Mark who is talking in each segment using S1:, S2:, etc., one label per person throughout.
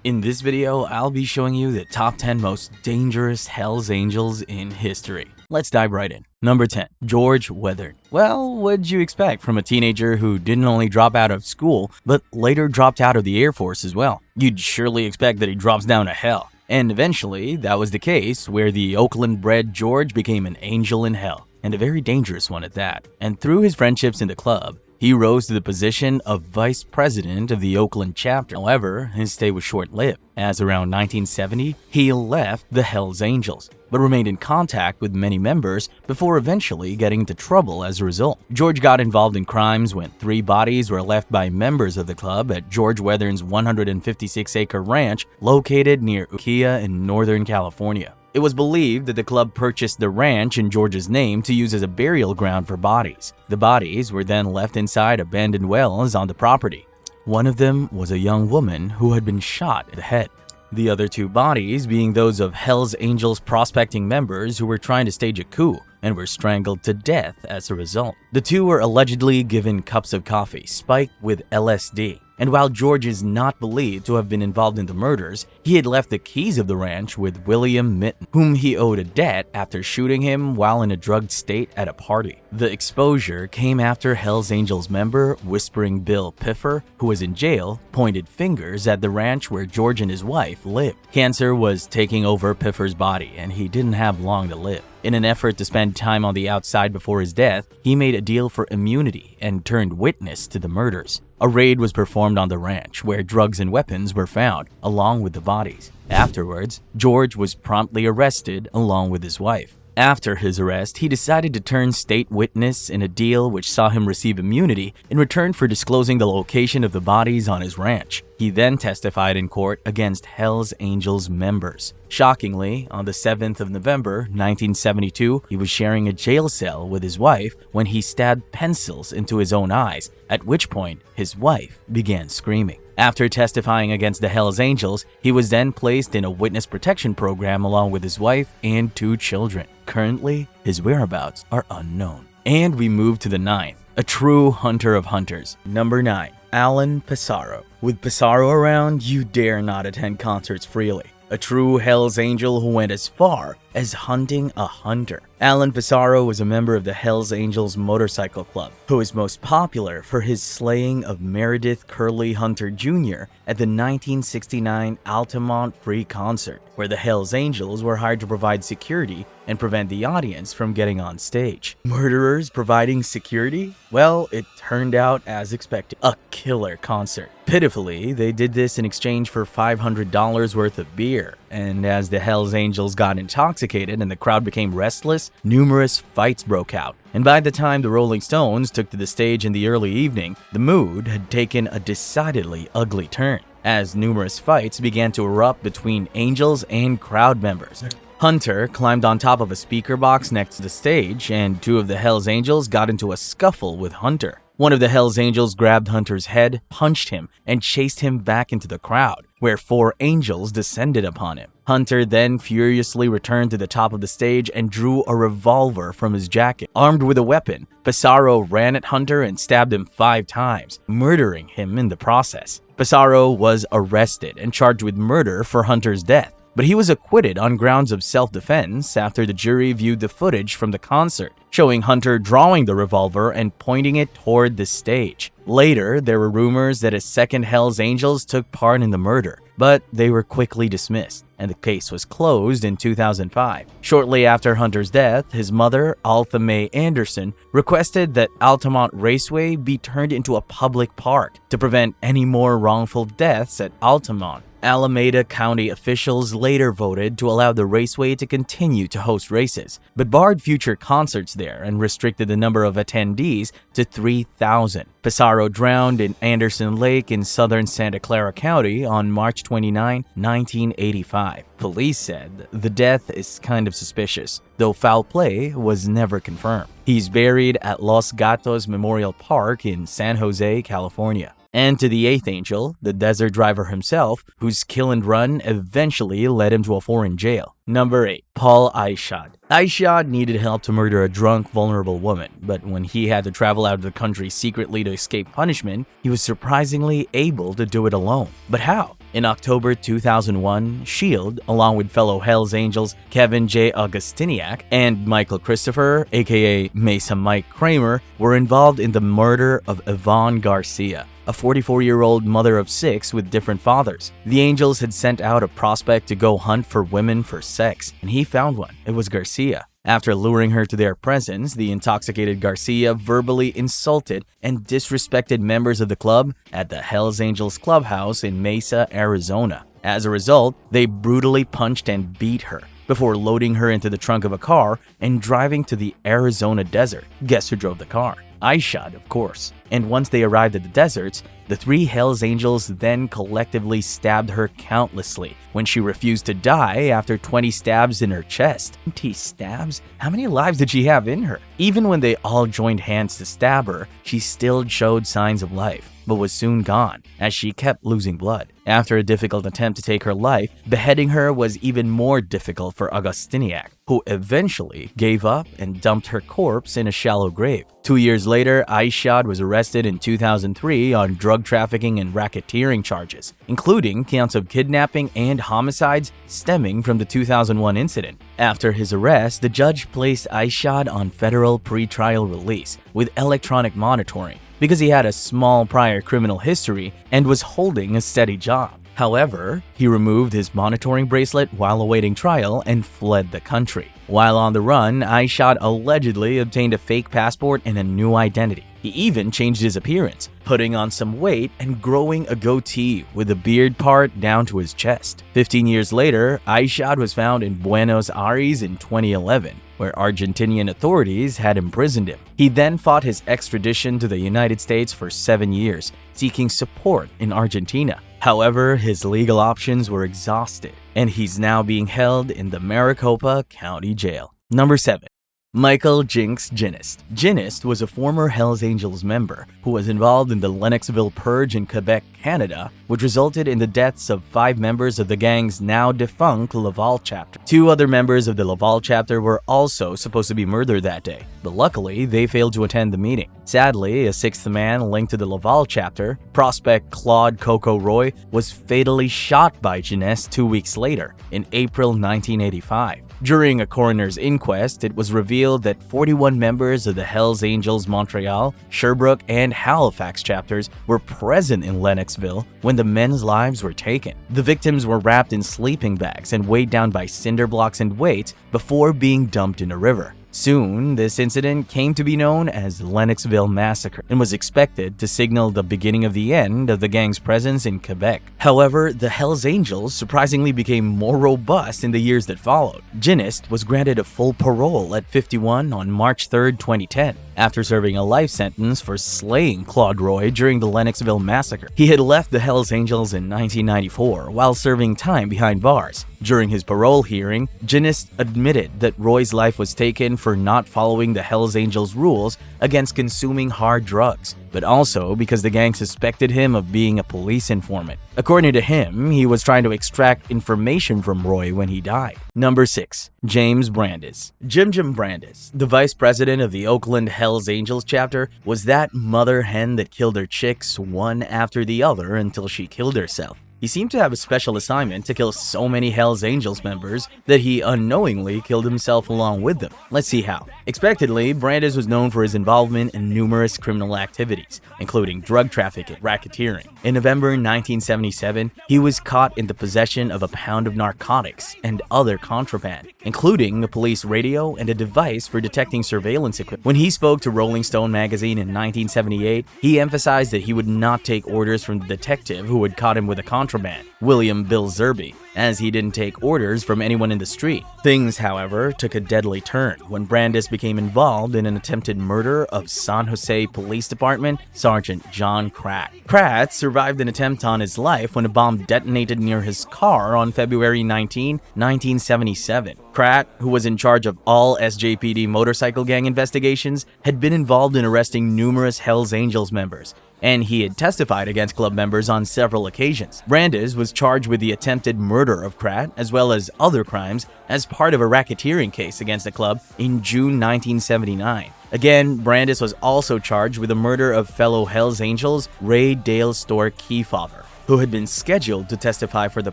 S1: In this video, I'll be showing you the top 10 most dangerous Hells Angels in history. Let's dive right in. Number 10. George Weathern. Well, what'd you expect from a teenager who didn't only drop out of school, but later dropped out of the Air Force as well? You'd surely expect that he drops down to hell. And eventually, that was the case, where the Oakland-bred George became an angel in hell, and a very dangerous one at that. And through his friendships in the club, he rose to the position of vice president of the Oakland chapter. However, his stay was short-lived, as around 1970, he left the Hells Angels, but remained in contact with many members before eventually getting into trouble as a result. George got involved in crimes when 3 bodies were left by members of the club at George Weathern's 156-acre ranch located near Ukiah in Northern California. It was believed that the club purchased the ranch in George's name to use as a burial ground for bodies. The bodies were then left inside abandoned wells on the property. One of them was a young woman who had been shot in the head. The other 2 bodies being those of Hells Angels prospecting members who were trying to stage a coup and were strangled to death as a result. The 2 were allegedly given cups of coffee spiked with LSD. And while George is not believed to have been involved in the murders, he had left the keys of the ranch with William Mitten, whom he owed a debt after shooting him while in a drugged state at a party. The exposure came after Hells Angels member Whispering Bill Piffer, who was in jail, pointed fingers at the ranch where George and his wife lived. Cancer was taking over Piffer's body, and he didn't have long to live. In an effort to spend time on the outside before his death, he made a deal for immunity and turned witness to the murders. A raid was performed on the ranch, where drugs and weapons were found, along with the bodies. Afterwards, George was promptly arrested along with his wife. After his arrest, he decided to turn state witness in a deal which saw him receive immunity in return for disclosing the location of the bodies on his ranch. He then testified in court against Hells Angels members. Shockingly, on the 7th of November, 1972, he was sharing a jail cell with his wife when he stabbed pencils into his own eyes, at which point his wife began screaming. After testifying against the Hells Angels, he was then placed in a witness protection program along with his wife and 2 children. Currently, his whereabouts are unknown. And we move to the 9th, a true hunter of hunters. Number 9. Alan Pisaro. With Pisaro around, you dare not attend concerts freely. A true Hells Angel who went as far as hunting a hunter. Alan Pisaro was a member of the Hells Angels Motorcycle Club, who is most popular for his slaying of Meredith Curley Hunter Jr. at the 1969 Altamont Free Concert, where the Hells Angels were hired to provide security and prevent the audience from getting on stage. Murderers providing security? Well, it turned out as expected. A killer concert. Pitifully, they did this in exchange for $500 worth of beer, and as the Hells Angels got intoxicated and the crowd became restless, numerous fights broke out. And by the time the Rolling Stones took to the stage in the early evening, the mood had taken a decidedly ugly turn, as numerous fights began to erupt between Angels and crowd members. Hunter climbed on top of a speaker box next to the stage, and 2 of the Hells Angels got into a scuffle with Hunter. One of the Hells Angels grabbed Hunter's head, punched him, and chased him back into the crowd, where 4 Angels descended upon him. Hunter then furiously returned to the top of the stage and drew a revolver from his jacket. Armed with a weapon, Pisaro ran at Hunter and stabbed him 5 times, murdering him in the process. Pisaro was arrested and charged with murder for Hunter's death, but he was acquitted on grounds of self-defense after the jury viewed the footage from the concert, showing Hunter drawing the revolver and pointing it toward the stage. Later, there were rumors that a second Hells Angels took part in the murder, but they were quickly dismissed, and the case was closed in 2005. Shortly after Hunter's death, his mother, Altha Mae Anderson, requested that Altamont Raceway be turned into a public park to prevent any more wrongful deaths at Altamont. Alameda County officials later voted to allow the raceway to continue to host races, but barred future concerts there and restricted the number of attendees to 3,000. Pisaro drowned in Anderson Lake in southern Santa Clara County on March 29, 1985. Police said the death is kind of suspicious, though foul play was never confirmed. He's buried at Los Gatos Memorial Park in San Jose, California. And to the eighth angel, the desert driver himself, whose kill and run eventually led him to a foreign jail. Number 8. Paul Aishad. Aishad needed help to murder a drunk, vulnerable woman, but when he had to travel out of the country secretly to escape punishment, he was surprisingly able to do it alone. But how? In October 2001, S.H.I.E.L.D., along with fellow Hells Angels Kevin J. Augustiniak and Michael Christopher, aka Mesa Mike Kramer, were involved in the murder of Yvonne Garcia, a 44-year-old mother of 6 with different fathers. The Angels had sent out a prospect to go hunt for women for sex, and he found one. It was Garcia. After luring her to their presence, the intoxicated Garcia verbally insulted and disrespected members of the club at the Hells Angels clubhouse in Mesa, Arizona. As a result, they brutally punched and beat her before loading her into the trunk of a car and driving to the Arizona desert. Guess who drove the car? Aishad, of course. And once they arrived at the deserts, the 3 Hells Angels then collectively stabbed her countlessly when she refused to die after 20 stabs in her chest. 20 stabs? How many lives did she have in her? Even when they all joined hands to stab her, she still showed signs of life, but was soon gone as she kept losing blood. After a difficult attempt to take her life, beheading her was even more difficult for Augustiniak, who eventually gave up and dumped her corpse in a shallow grave. 2 years later, Aishad was arrested in 2003 on drug trafficking and racketeering charges, including counts of kidnapping and homicides stemming from the 2001 incident. After his arrest, the judge placed Aishad on federal pretrial release with electronic monitoring because he had a small prior criminal history and was holding a steady job. However, he removed his monitoring bracelet while awaiting trial and fled the country. While on the run, Aishad allegedly obtained a fake passport and a new identity. He even changed his appearance, putting on some weight and growing a goatee with the beard part down to his chest. 15 years later, Aishad was found in Buenos Aires in 2011, where Argentinian authorities had imprisoned him. He then fought his extradition to the United States for 7 years, seeking support in Argentina. However, his legal options were exhausted, and he's now being held in the Maricopa County Jail. Number 7. Michael Jinx Jist. Jist was a former Hells Angels member who was involved in the Lennoxville Purge in Quebec, Canada, which resulted in the deaths of 5 members of the gang's now defunct Laval chapter. 2 other members of the Laval chapter were also supposed to be murdered that day, but luckily they failed to attend the meeting. Sadly, a 6th man linked to the Laval chapter, prospect Claude Coco Roy, was fatally shot by Jist 2 weeks later, in April 1985. During a coroner's inquest, it was revealed that 41 members of the Hells Angels Montreal, Sherbrooke, and Halifax chapters were present in Lennoxville when the men's lives were taken. The victims were wrapped in sleeping bags and weighed down by cinder blocks and weights before being dumped in a river. Soon, this incident came to be known as the Lennoxville Massacre and was expected to signal the beginning of the end of the gang's presence in Quebec. However, the Hells Angels surprisingly became more robust in the years that followed. Jist was granted a full parole at 51 on March 3, 2010, after serving a life sentence for slaying Claude Roy during the Lennoxville Massacre. He had left the Hells Angels in 1994 while serving time behind bars. During his parole hearing, Jist admitted that Roy's life was taken for not following the Hells Angels rules against consuming hard drugs, but also because the gang suspected him of being a police informant. According to him, he was trying to extract information from Roy when he died. Number 6. James Brandis. Jim Brandis, the vice president of the Oakland Hells Angels chapter, was that mother hen that killed her chicks one after the other until she killed herself. He seemed to have a special assignment to kill so many Hells Angels members that he unknowingly killed himself along with them. Let's see how. Expectedly, Brandis was known for his involvement in numerous criminal activities, including drug trafficking and racketeering. In November 1977, he was caught in the possession of a pound of narcotics and other contraband, including a police radio and a device for detecting surveillance equipment. When he spoke to Rolling Stone magazine in 1978, he emphasized that he would not take orders from the detective who had caught him with a contraband, William Bill Zerby, as he didn't take orders from anyone in the street. Things, however, took a deadly turn when Brandis became involved in an attempted murder of San Jose Police Department Sergeant John Kratt. Kratt survived an attempt on his life when a bomb detonated near his car on February 19, 1977. Kratt, who was in charge of all SJPD motorcycle gang investigations, had been involved in arresting numerous Hells Angels members and he had testified against club members on several occasions. Brandis was charged with the attempted murder of Krat, as well as other crimes, as part of a racketeering case against the club in June 1979. Again, Brandis was also charged with the murder of fellow Hells Angels Ray Dale Stork Kefauver, who had been scheduled to testify for the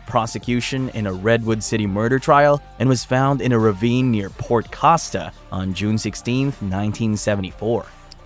S1: prosecution in a Redwood City murder trial and was found in a ravine near Port Costa on June 16, 1974.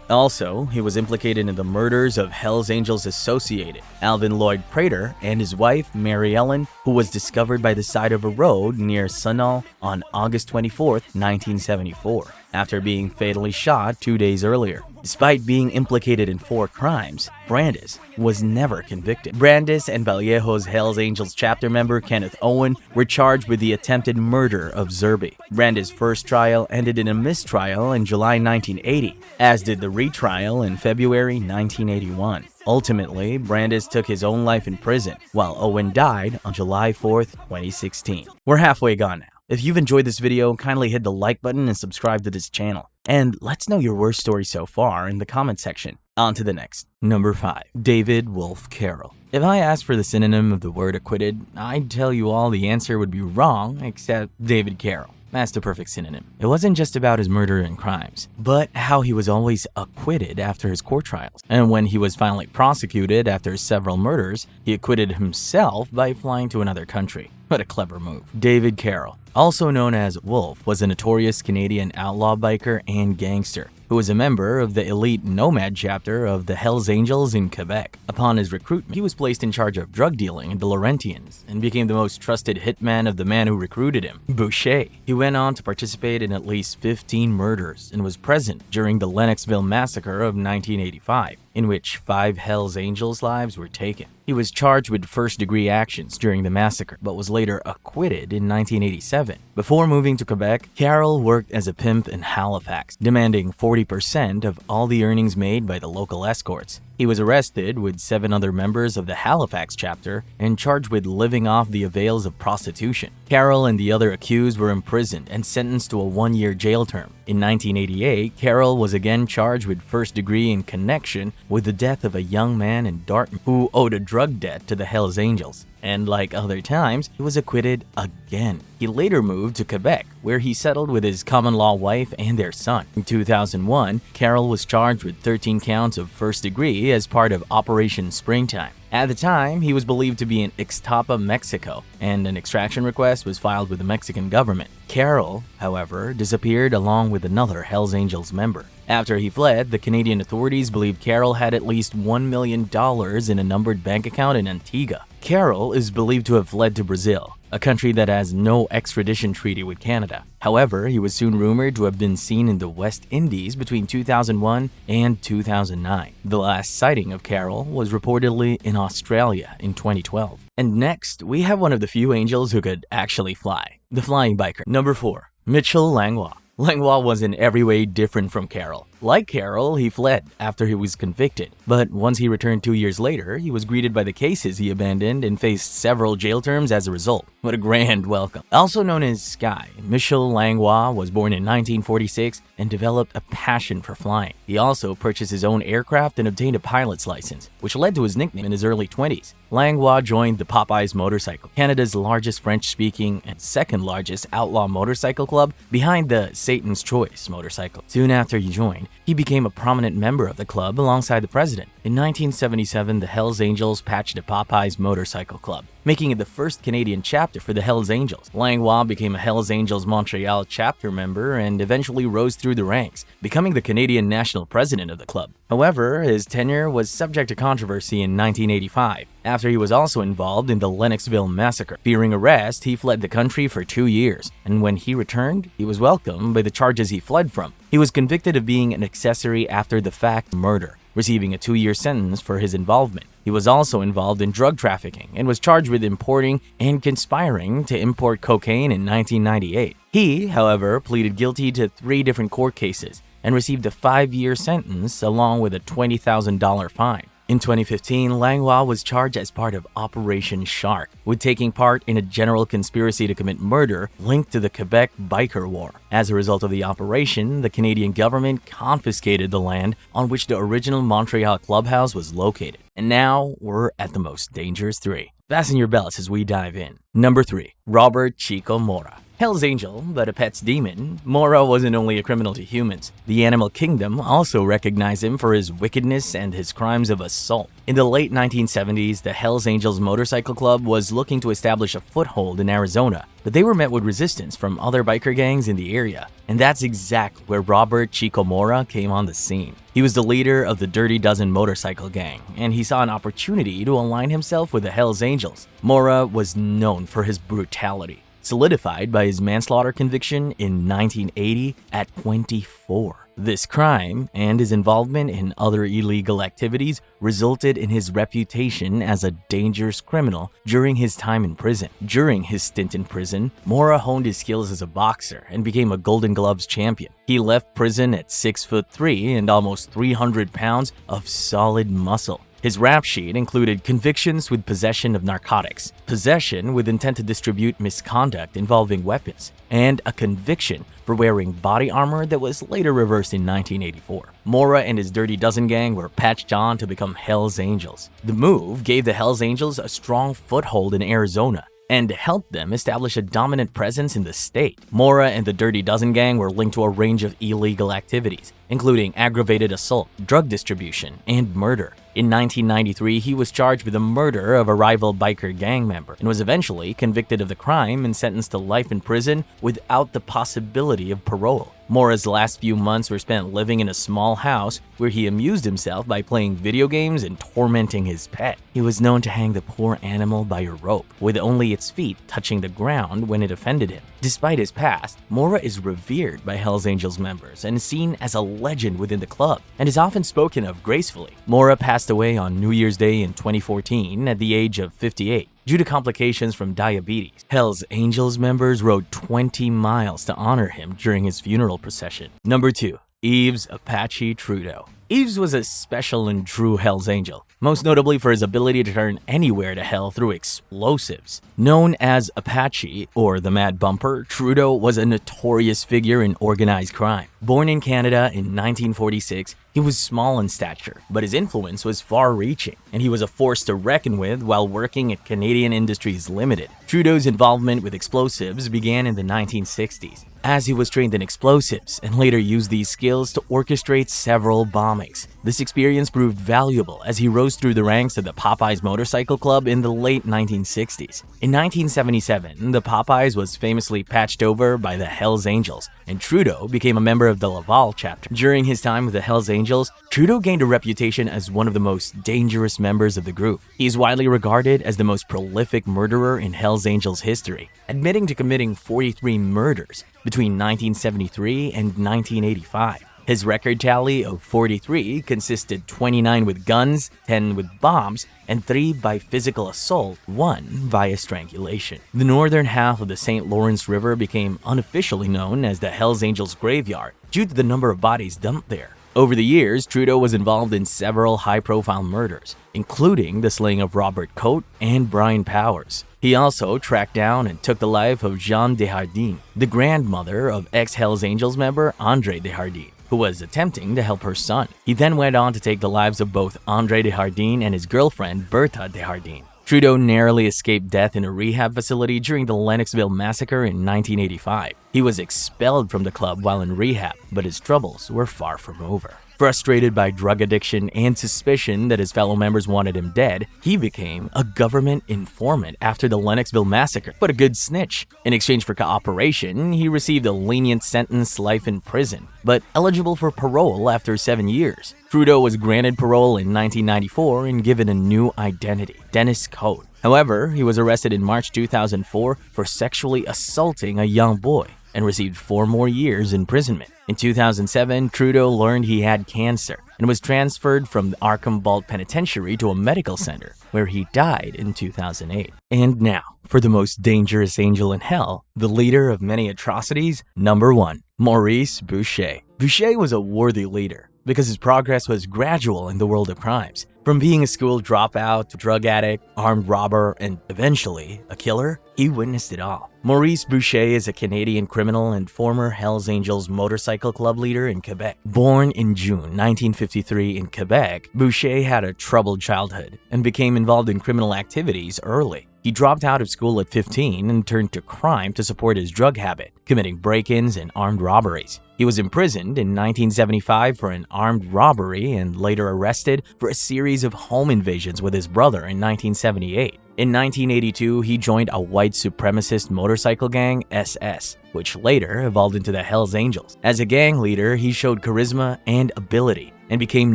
S1: Also, he was implicated in the murders of Hells Angels associated Alvin Lloyd Prater and his wife, Mary Ellen, who was discovered by the side of a road near Sunol on August 24, 1974, after being fatally shot 2 days earlier. Despite being implicated in 4 crimes, Brandis was never convicted. Brandis and Vallejo's Hells Angels chapter member Kenneth Owen were charged with the attempted murder of Zerby. Brandis' first trial ended in a mistrial in July 1980, as did the retrial in February 1981. Ultimately, Brandis took his own life in prison, while Owen died on July 4th, 2016. We're halfway gone now. If you've enjoyed this video, kindly hit the like button and subscribe to this channel. And let's know your worst story so far in the comment section. On to the next. Number 5. David Wolf Carroll. If I asked for the synonym of the word acquitted, I'd tell you all the answer would be wrong except David Carroll. That's the perfect synonym. It wasn't just about his murder and crimes, but how he was always acquitted after his court trials. And when he was finally prosecuted after several murders, he acquitted himself by flying to another country. What a clever move. David Carroll, also known as Wolf, was a notorious Canadian outlaw biker and gangster who was a member of the elite Nomad chapter of the Hells Angels in Quebec. Upon his recruitment, he was placed in charge of drug dealing in the Laurentians and became the most trusted hitman of the man who recruited him, Boucher. He went on to participate in at least 15 murders and was present during the Lennoxville Massacre of 1985, in which 5 Hells Angels' lives were taken. He was charged with first-degree actions during the massacre, but was later acquitted in 1987. Before moving to Quebec, Carroll worked as a pimp in Halifax, demanding 40% of all the earnings made by the local escorts. He was arrested with 7 other members of the Halifax chapter and charged with living off the avails of prostitution. Carroll and the other accused were imprisoned and sentenced to a 1-year jail term. In 1988, Carroll was again charged with first degree in connection with the death of a young man in Dartmouth who owed a drug debt to the Hells Angels. And like other times, he was acquitted again. He later moved to Quebec, where he settled with his common-law wife and their son. In 2001, Carroll was charged with 13 counts of first degree as part of Operation Springtime. At the time, he was believed to be in Ixtapa, Mexico, and an extraction request was filed with the Mexican government. Carroll, however, disappeared along with another Hells Angels member. After he fled, the Canadian authorities believed Carroll had at least $1 million in a numbered bank account in Antigua. Carroll is believed to have fled to Brazil, a country that has no extradition treaty with Canada. However, he was soon rumored to have been seen in the West Indies between 2001 and 2009. The last sighting of Carroll was reportedly in Australia in 2012. And next, we have one of the few angels who could actually fly, the flying biker. Number 4. Mitchell Langoa. Langoa was in every way different from Carroll. Like Carroll, he fled after he was convicted, but once he returned 2 years later, he was greeted by the cases he abandoned and faced several jail terms as a result. What a grand welcome. Also known as Sky, Mitchell Langoa was born in 1946 and developed a passion for flying. He also purchased his own aircraft and obtained a pilot's license, which led to his nickname in his early 20s. Langoa joined the Popeyes Motorcycle, Canada's largest French-speaking and second largest outlaw motorcycle club behind the Satan's Choice motorcycle. Soon after he joined, he became a prominent member of the club alongside the president. In 1977, the Hells Angels patched a Popeyes Motorcycle Club, making it the first Canadian chapter for the Hells Angels. Langoa became a Hells Angels Montreal chapter member and eventually rose through the ranks, becoming the Canadian national president of the club. However, his tenure was subject to controversy in 1985, after he was also involved in the Lennoxville Massacre. Fearing arrest, he fled the country for 2 years, and when he returned, he was welcomed by the charges he fled from. He was convicted of being an accessory after the fact murder, receiving a 2-year sentence for his involvement. He was also involved in drug trafficking and was charged with importing and conspiring to import cocaine in 1998. He, however, pleaded guilty to 3 different court cases and received a 5-year sentence along with a $20,000 fine. In 2015, Langoa was charged as part of Operation Shark, with taking part in a general conspiracy to commit murder linked to the Quebec Biker War. As a result of the operation, the Canadian government confiscated the land on which the original Montreal clubhouse was located. And now we're at the most dangerous 3. Fasten your belts as we dive in. Number 3. Robert Chico Mora. Hell's Angel, but a pet's demon, Mora wasn't only a criminal to humans. The animal kingdom also recognized him for his wickedness and his crimes of assault. In the late 1970s, the Hells Angels Motorcycle Club was looking to establish a foothold in Arizona, but they were met with resistance from other biker gangs in the area. And that's exactly where Robert Chico Mora came on the scene. He was the leader of the Dirty Dozen motorcycle gang, and he saw an opportunity to align himself with the Hells Angels. Mora was known for his brutality, solidified by his manslaughter conviction in 1980 at 24. This crime and his involvement in other illegal activities resulted in his reputation as a dangerous criminal during his time in prison. During his stint in prison, Mora honed his skills as a boxer and became a Golden Gloves champion. He left prison at 6'3" and almost 300 pounds of solid muscle. His rap sheet included convictions with possession of narcotics, possession with intent to distribute misconduct involving weapons, and a conviction for wearing body armor that was later reversed in 1984. Mora and his Dirty Dozen gang were patched on to become Hells Angels. The move gave the Hells Angels a strong foothold in Arizona and helped them establish a dominant presence in the state. Mora and the Dirty Dozen gang were linked to a range of illegal activities, including aggravated assault, drug distribution, and murder. In 1993, he was charged with the murder of a rival biker gang member and was eventually convicted of the crime and sentenced to life in prison without the possibility of parole. Mora's last few months were spent living in a small house where he amused himself by playing video games and tormenting his pet. He was known to hang the poor animal by a rope, with only its feet touching the ground when it offended him. Despite his past, Mora is revered by Hells Angels members and is seen as a legend within the club, and is often spoken of gracefully. Mora passed away on New Year's Day in 2014 at the age of 58. Due to complications from diabetes, Hells Angels members rode 20 miles to honor him during his funeral procession. Number 2. Yves Apache Trudeau. Yves was a special and true Hells Angel, most notably for his ability to turn anywhere to hell through explosives. Known as Apache, or the Mad Bumper, Trudeau was a notorious figure in organized crime. Born in Canada in 1946, he was small in stature, but his influence was far-reaching, and he was a force to reckon with while working at Canadian Industries Limited. Trudeau's involvement with explosives began in the 1960s, as he was trained in explosives and later used these skills to orchestrate several bombings. This experience proved valuable as he rose through the ranks of the Popeyes Motorcycle Club in the late 1960s. In 1977, the Popeyes was famously patched over by the Hells Angels, and Trudeau became a member of the Laval chapter. During his time with the Hells Angels, Trudeau gained a reputation as one of the most dangerous members of the group. He is widely regarded as the most prolific murderer in Hells Angels history, admitting to committing 43 murders between 1973 and 1985. His record tally of 43 consisted 29 with guns, 10 with bombs, and 3 by physical assault, 1 via strangulation. The northern half of the St. Lawrence River became unofficially known as the Hells Angels Graveyard due to the number of bodies dumped there. Over the years, Trudeau was involved in several high-profile murders, including the slaying of Robert Cote and Brian Powers. He also tracked down and took the life of Jeanne Desjardins, the grandmother of ex-Hells Angels member Andre Desjardins, who was attempting to help her son. He then went on to take the lives of both Andre Desjardins and his girlfriend Bertha Desjardins. Trudeau narrowly escaped death in a rehab facility during the Lennoxville massacre in 1985. He was expelled from the club while in rehab, but his troubles were far from over. Frustrated by drug addiction and suspicion that his fellow members wanted him dead, he became a government informant after the Lennoxville massacre, but a good snitch. In exchange for cooperation, he received a lenient sentence, life in prison, but eligible for parole after 7 years. Trudeau was granted parole in 1994 and given a new identity, Dennis Cote. However, he was arrested in March 2004 for sexually assaulting a young boy and received 4 more years imprisonment. In 2007, Trudeau learned he had cancer and was transferred from the Arkham Penitentiary to a medical center, where he died in 2008. And now, for the most dangerous angel in hell, the leader of many atrocities, number 1, Maurice Boucher. Boucher was a worthy leader, because his progress was gradual in the world of crimes. From being a school dropout to drug addict, armed robber, and eventually a killer, he witnessed it all. Maurice Boucher is a Canadian criminal and former Hells Angels motorcycle club leader in Quebec. Born in June 1953 in Quebec, Boucher had a troubled childhood and became involved in criminal activities early. He dropped out of school at 15 and turned to crime to support his drug habit, committing break-ins and armed robberies. He was imprisoned in 1975 for an armed robbery and later arrested for a series of home invasions with his brother in 1978. In 1982, he joined a white supremacist motorcycle gang, SS, which later evolved into the Hells Angels. As a gang leader, he showed charisma and ability and became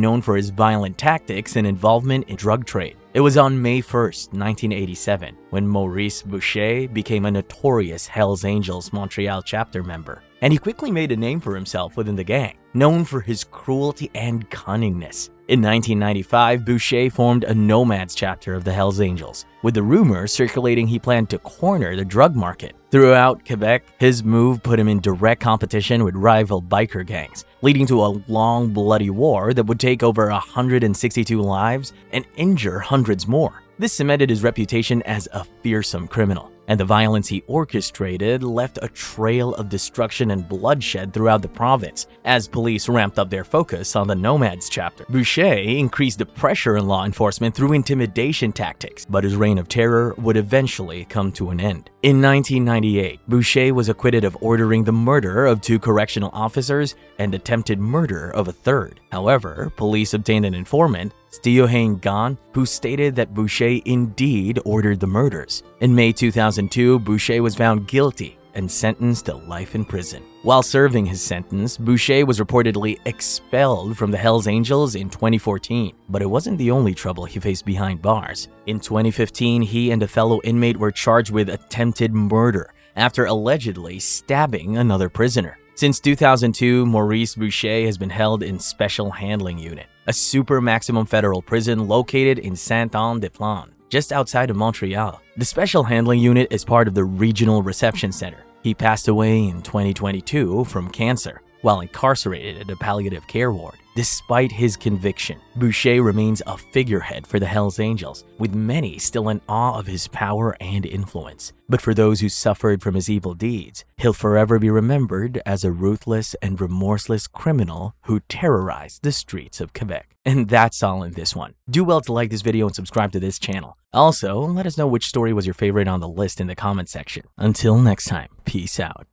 S1: known for his violent tactics and involvement in drug trade. It was on May 1st, 1987, when Maurice Boucher became a notorious Hells Angels Montreal chapter member, and he quickly made a name for himself within the gang, known for his cruelty and cunningness. In 1995, Boucher formed a Nomads chapter of the Hells Angels, with the rumor circulating he planned to corner the drug market. Throughout Quebec, his move put him in direct competition with rival biker gangs, leading to a long, bloody war that would take over 162 lives and injure hundreds more. This cemented his reputation as a fearsome criminal, and the violence he orchestrated left a trail of destruction and bloodshed throughout the province as police ramped up their focus on the Nomads chapter. Boucher increased the pressure on law enforcement through intimidation tactics, but his reign of terror would eventually come to an end. In 1998, Boucher was acquitted of ordering the murder of 2 correctional officers and attempted murder of a third. However, police obtained an informant, Stiohane Gan, who stated that Boucher indeed ordered the murders. In May 2002, Boucher was found guilty and sentenced to life in prison. While serving his sentence, Boucher was reportedly expelled from the Hells Angels in 2014, but it wasn't the only trouble he faced behind bars. In 2015, he and a fellow inmate were charged with attempted murder after allegedly stabbing another prisoner. Since 2002, Maurice Boucher has been held in Special Handling Unit, a super maximum federal prison located in Saint-Anne-des-Plaines, just outside of Montreal. The Special Handling Unit is part of the Regional Reception Center. He passed away in 2022 from cancer while incarcerated at a palliative care ward. Despite his conviction, Boucher remains a figurehead for the Hells Angels, with many still in awe of his power and influence. But for those who suffered from his evil deeds, he'll forever be remembered as a ruthless and remorseless criminal who terrorized the streets of Quebec. And that's all in this one. Do well to like this video and subscribe to this channel. Also, let us know which story was your favorite on the list in the comment section. Until next time, peace out.